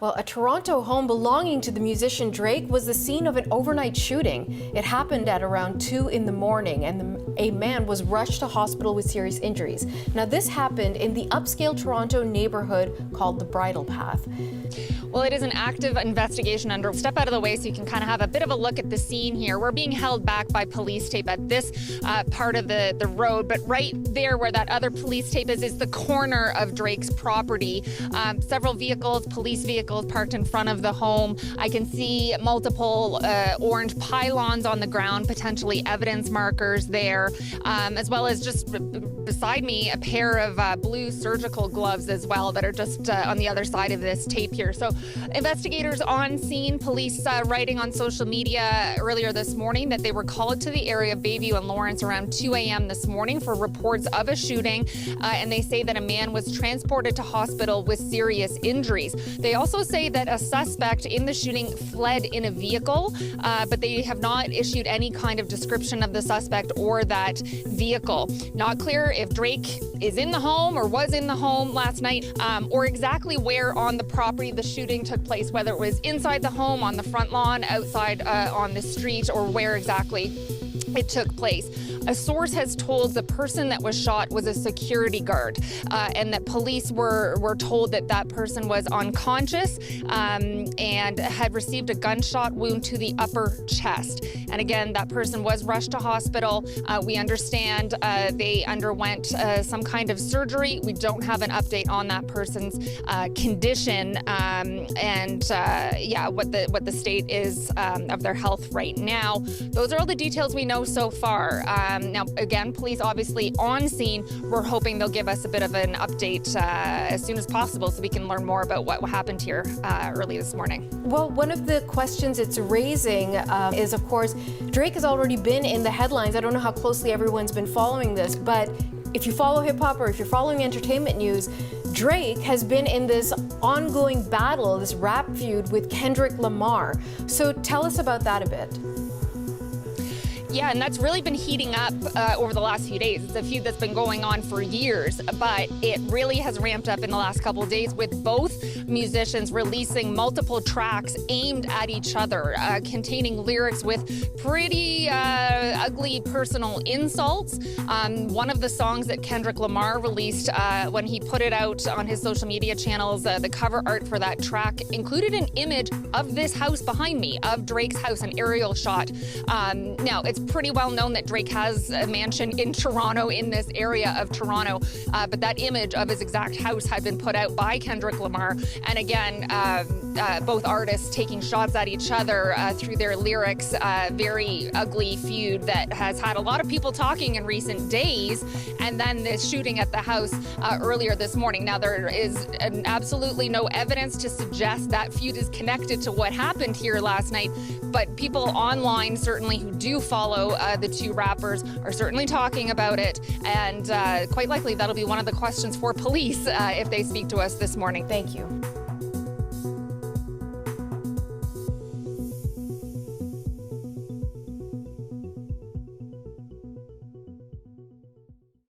Well, a Toronto home belonging to the musician Drake was the scene of an overnight shooting. It happened at around 2 in the morning, and a man was rushed to hospital with serious injuries. Now, this happened in the upscale Toronto neighborhood called the Bridle Path. Well, it is an active investigation under. Step out of the way so you can kind of have a bit of a look at the scene here. We're being held back by police tape at this part of the road, but right there where that other police tape is the corner of Drake's property. Several vehicles, police vehicles parked in front of the home. I can see multiple orange pylons on the ground, potentially evidence markers there, as well as just beside me a pair of blue surgical gloves as well that are just on the other side of this tape here. So investigators on scene, police writing on social media earlier this morning that they were called to the area of Bayview and Lawrence around 2 a.m. this morning for reports of a shooting, and they say that a man was transported to hospital with serious injuries. They also say that a suspect in the shooting fled in a vehicle, but they have not issued any kind of description of the suspect or that vehicle. Not clear if Drake is in the home or was in the home last night, or exactly where on the property the shooting took place, whether it was inside the home, on the front lawn, outside on the street, or where exactly it took place. A source has told the person that was shot was a security guard, and that police were told that that person was unconscious and had received a gunshot wound to the upper chest. And again, that person was rushed to hospital. We understand they underwent some kind of surgery. We don't have an update on that person's condition yeah, what the state is of their health right now. Those are all the details we know so far. Now, again, police obviously on scene. We're hoping they'll give us a bit of an update as soon as possible so we can learn more about what happened here early this morning. Well, one of the questions it's raising is, of course, Drake has already been in the headlines. I don't know how closely everyone's been following this, but if you follow hip-hop or if you're following entertainment news, Drake has been in this ongoing battle, this rap feud with Kendrick Lamar. So tell us about that a bit. Yeah, and that's really been heating up over the last few days. It's a feud that's been going on for years, but it really has ramped up in the last couple of days with both musicians releasing multiple tracks aimed at each other, containing lyrics with pretty ugly personal insults. One of the songs that Kendrick Lamar released when he put it out on his social media channels, the cover art for that track included an image of this house behind me, of Drake's house, an aerial shot. Now, it's pretty well known that Drake has a mansion in Toronto, in this area of Toronto, but that image of his exact house had been put out by Kendrick Lamar. And again, both artists taking shots at each other through their lyrics, very ugly feud that has had a lot of people talking in recent days. And then this shooting at the house earlier this morning. Now, there is absolutely no evidence to suggest that feud is connected to what happened here last night, but people online certainly who do follow the two rappers are certainly talking about it, and quite likely that'll be one of the questions for police if they speak to us this morning. Thank you.